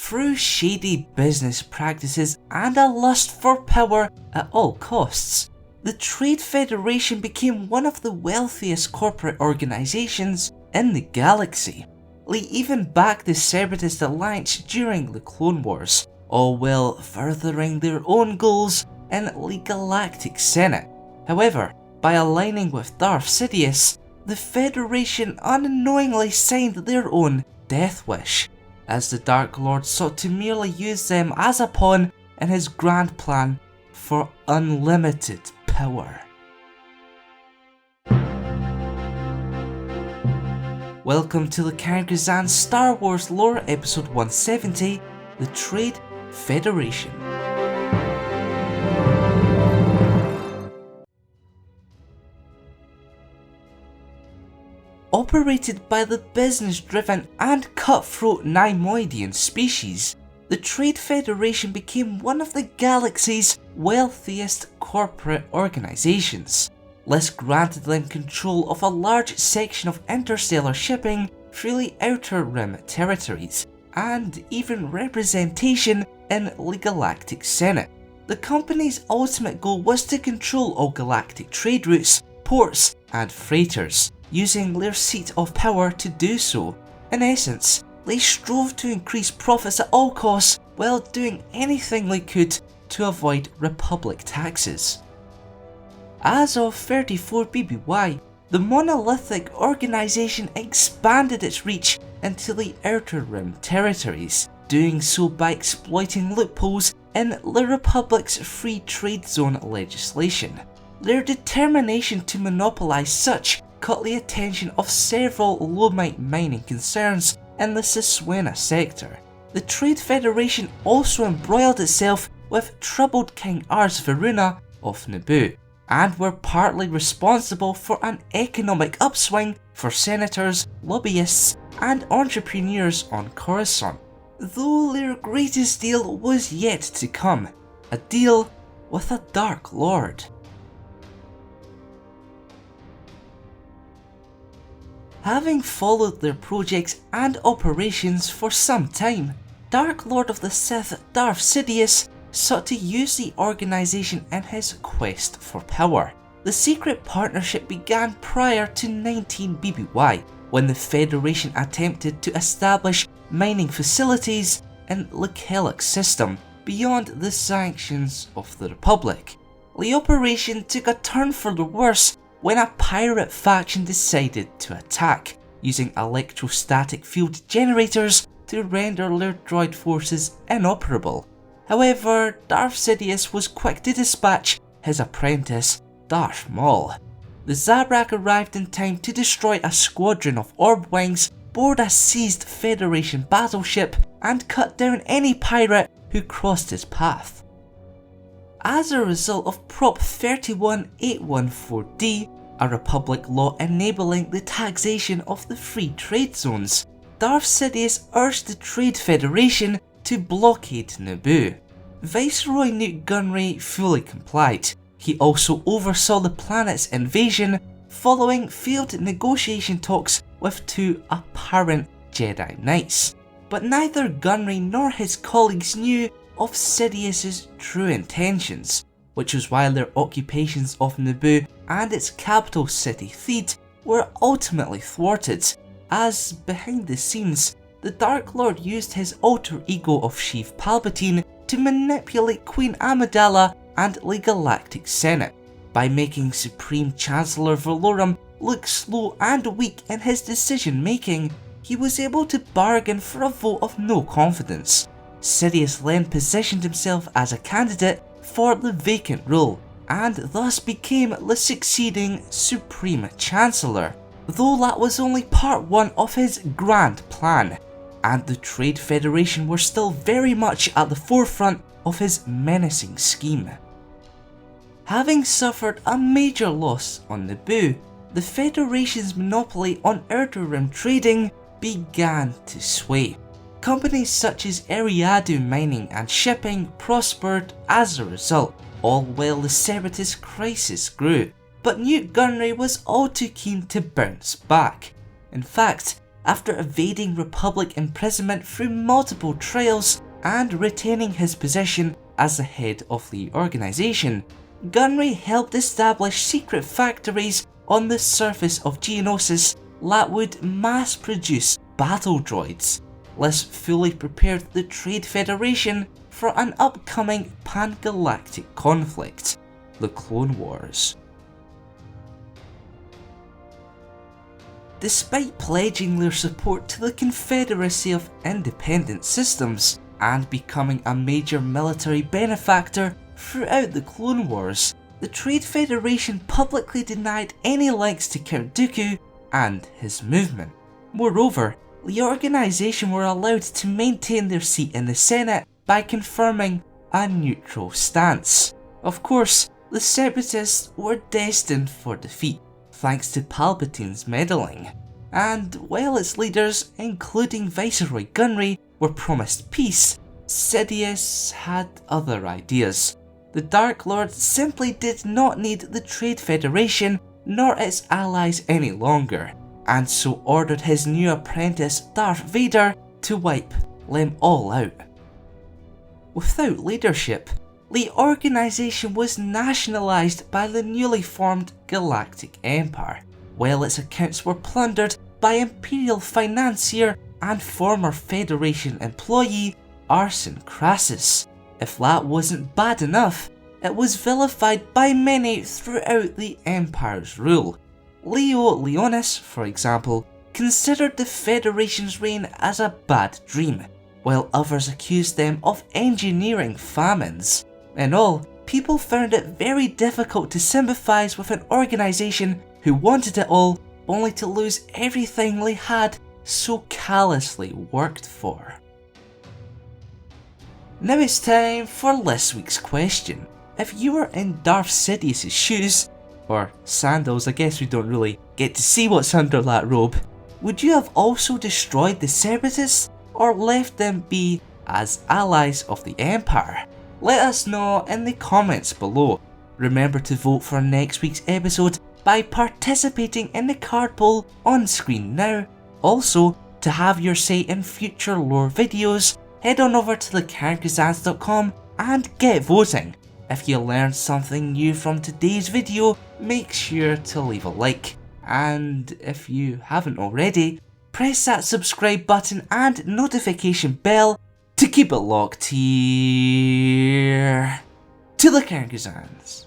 through shady business practices and a lust for power at all costs, the Trade Federation became one of the wealthiest corporate organizations in the galaxy. They even backed the Separatist Alliance during the Clone Wars, all while furthering their own goals in the Galactic Senate. However, by aligning with Darth Sidious, the Federation unknowingly signed their own death wish, as the Dark Lord sought to merely use them as a pawn in his grand plan for unlimited power. Welcome to the Kyrgyzstan Star Wars Lore Episode 170, The Trade Federation. Operated by the business-driven and cutthroat Neimoidian species, the Trade Federation became one of the galaxy's wealthiest corporate organizations. This granted them control of a large section of interstellar shipping through the Outer Rim territories, and even representation in the Galactic Senate. The company's ultimate goal was to control all galactic trade routes, ports, and freighters, using their seat of power to do so. In essence, they strove to increase profits at all costs while doing anything they could to avoid Republic taxes. As of 34 BBY, the monolithic organization expanded its reach into the Outer Rim territories, doing so by exploiting loopholes in the Republic's free trade zone legislation. Their determination to monopolize such caught the attention of several Lomite mining concerns in the Siswena sector. The Trade Federation also embroiled itself with troubled King Ars Varuna of Naboo, and were partly responsible for an economic upswing for senators, lobbyists, and entrepreneurs on Coruscant, though their greatest deal was yet to come, a deal with a Dark Lord. Having followed their projects and operations for some time, Dark Lord of the Sith Darth Sidious sought to use the organization in his quest for power. The secret partnership began prior to 19 BBY, when the Federation attempted to establish mining facilities in the CLXX system beyond the sanctions of the Republic. The operation took a turn for the worse when a pirate faction decided to attack, using electrostatic field generators to render their droid forces inoperable. However, Darth Sidious was quick to dispatch his apprentice, Darth Maul. The Zabrak arrived in time to destroy a squadron of orb wings, board a seized Federation battleship, and cut down any pirate who crossed his path. As a result of Prop 31814D, a Republic law enabling the taxation of the free trade zones, Darth Sidious urged the Trade Federation to blockade Naboo. Viceroy Newt Gunray fully complied. He also oversaw the planet's invasion following failed negotiation talks with two apparent Jedi Knights. But neither Gunray nor his colleagues knew of Sidious's true intentions, which was why their occupations of Naboo and its capital city Theed were ultimately thwarted, as behind the scenes, the Dark Lord used his alter ego of Sheev Palpatine to manipulate Queen Amidala and the Galactic Senate, by making Supreme Chancellor Valorum look slow and weak in his decision making. He was able to bargain for a vote of no confidence. Sidious then positioned himself as a candidate for the vacant role, and thus became the succeeding Supreme Chancellor, though that was only part one of his grand plan, and the Trade Federation were still very much at the forefront of his menacing scheme. Having suffered a major loss on Naboo, the Federation's monopoly on Outer Rim trading began to sway. Companies such as Eriadu mining and shipping prospered as a result, all while the Separatist crisis grew, but Newt Gunray was all too keen to bounce back. In fact, after evading Republic imprisonment through multiple trials and retaining his position as the head of the organisation. Gunray helped establish secret factories on the surface of Geonosis that would mass-produce battle droids. This fully prepared the Trade Federation for an upcoming pan-galactic conflict, the Clone Wars. Despite pledging their support to the Confederacy of Independent Systems and becoming a major military benefactor throughout the Clone Wars, the Trade Federation publicly denied any links to Count Dooku and his movement. Moreover, the organisation were allowed to maintain their seat in the Senate by confirming a neutral stance. Of course, the Separatists were destined for defeat, thanks to Palpatine's meddling, and while its leaders, including Viceroy Gunray, were promised peace, Sidious had other ideas. The Dark Lord simply did not need the Trade Federation nor its allies any longer, and so ordered his new apprentice Darth Vader to wipe them all out. Without leadership, the organisation was nationalised by the newly formed Galactic Empire, while its accounts were plundered by Imperial financier and former Federation employee Arson Crassus. If that wasn't bad enough, it was vilified by many throughout the Empire's rule. Leo Leonis, for example, considered the Federation's reign as a bad dream, while others accused them of engineering famines. In all, people found it very difficult to sympathise with an organisation who wanted it all, only to lose everything they had so callously worked for. Now it's time for this week's question. If you were in Darth Sidious' shoes, or sandals, I guess we don't really get to see what's under that robe, would you have also destroyed the Separatists, or left them be as allies of the Empire? Let us know in the comments below. Remember to vote for next week's episode by participating in the card poll on screen now. Also, to have your say in future lore videos, head on over to thecharactersans.com and get voting. If you learned something new from today's video, make sure to leave a like. And if you haven't already, press that subscribe button and notification bell to keep it locked here to the Charactersans.